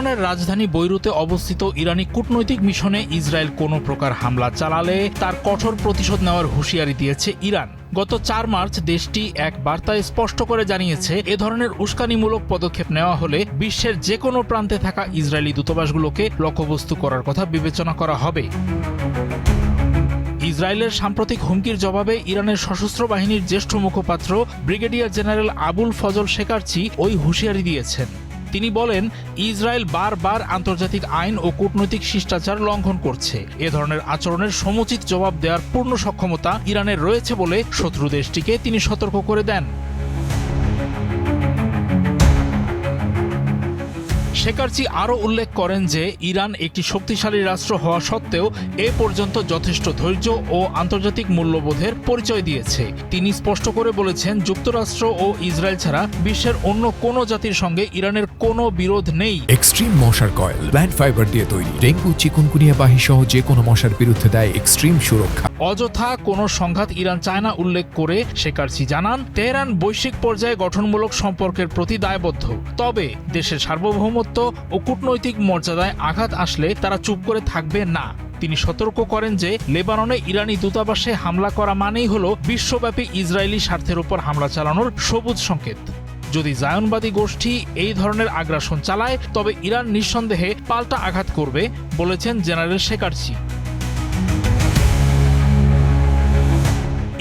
লেবাননের রাজধানী বৈরুতে অবস্থিত ইরানি কূটনৈতিক মিশনে ইসরায়েল কোনো প্রকার হামলা চালালে তার কঠোর প্রতিশোধ নেওয়ার হুঁশিয়ারি দিয়েছে ইরান। গত ৪ মার্চ দেশটি এক বার্তায় স্পষ্ট করে জানিয়েছে, এ ধরনের উস্কানিমূলক পদক্ষেপ নেওয়া হলে বিশ্বের যে কোনো প্রান্তে থাকা ইসরায়েলি দূতাবাসগুলোকে লক্ষ্যবস্তু করার কথা বিবেচনা করা হবে। ইসরায়েলের সাম্প্রতিক হুমকির জবাবে ইরানের সশস্ত্র বাহিনীর জ্যেষ্ঠ মুখপাত্র ব্রিগেডিয়ার জেনারেল আবুল ফজল শেকারচি ওই হুঁশিয়ারি দিয়েছেন। তিনি বলেন, ইসরায়েল বারবার আন্তর্জাতিক আইন ও কূটনৈতিক শিষ্টাচার লঙ্ঘন করছে। এ ধরনের আচরণের সমুচিত জবাব দেওয়ার পূর্ণ সক্ষমতা ইরানের রয়েছে বলে শত্রু দেশটিকে তিনি সতর্ক করে দেন। শেকারচি আরও উল্লেখ করেন যে ইরান একটি শক্তিশালী রাষ্ট্র হওয়া সত্ত্বেও এ পর্যন্ত যথেষ্ট ধৈর্য ও আন্তর্জাতিক মূল্যবোধের পরিচয় দিয়েছে। তিনি স্পষ্ট করে বলেছেন, যুক্তরাষ্ট্র ও ইসরায়েল ছাড়া বিশ্বের অন্য কোনো জাতির সঙ্গে ইরানের কোনো বিরোধ নেই। এক্সট্রিম মশার কয়েল প্ল্যান্ট ফাইবার দিয়ে তৈরি, ডেঙ্গু, চিকুনগুনিয়া বাহি সহ যে কোনো মশার বিরুদ্ধে দেয় এক্সট্রিম সুরক্ষা। অযথা কোনো সংঘাত ইরান চায় না উল্লেখ করে শেকারচি জানান, তেহরান বৈশ্বিক পর্যায়ে গঠনমূলক সম্পর্কের প্রতি দায়বদ্ধ। তবে দেশের সার্বভৌমত্ব ও কূটনৈতিক মর্যাদায় আঘাত আসলে তারা চুপ করে থাকবে না। তিনি সতর্ক করেন যে লেবাননে ইরানি দূতাবাসে হামলা করা মানেই হলো বিশ্বব্যাপী ইসরায়েলি স্বার্থের উপর হামলা চালানোর সবুজ সংকেত। যদি জায়নবাদী গোষ্ঠী এই ধরনের আগ্রাসন চালায় তবে ইরান নিঃসন্দেহে পাল্টা আঘাত করবে, বলেছেন জেনারেল শেকারচি।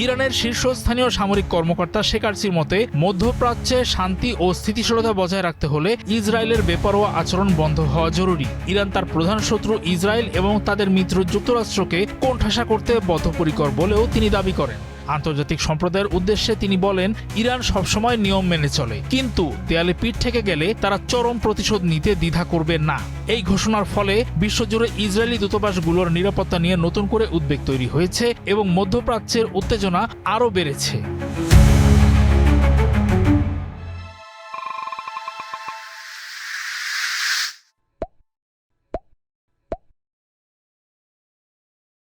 ইরানের শীর্ষস্থানীয় সামরিক কর্মকর্তা শেকারচির মতে, মধ্যপ্রাচ্যে শান্তি ও স্থিতিশীলতা বজায় রাখতে হলে ইসরায়েলের বেপরোয়া আচরণ বন্ধ হওয়া জরুরি। ইরান তার প্রধান শত্রু ইসরায়েল এবং তাদের মিত্র যুক্তরাষ্ট্রকে কোণঠাসা করতে বদ্ধপরিকর বলেও তিনি দাবি করেন। আন্তর্জাতিক সম্প্রদায়ের উদ্দেশ্যে তিনি বলেন, ইরান সবসময় নিয়ম মেনে চলে, কিন্তু দেয়ালে পিঠ থেকে গেলে তারা চরম প্রতিশোধ নিতে দ্বিধা করবে না। এই ঘোষণার ফলে বিশ্বজুড়ে ইসরায়েলি দূতাবাসগুলোর নিরাপত্তা নিয়ে নতুন করে উদ্বেগ তৈরি হয়েছে এবং মধ্যপ্রাচ্যের উত্তেজনা আরও বেড়েছে।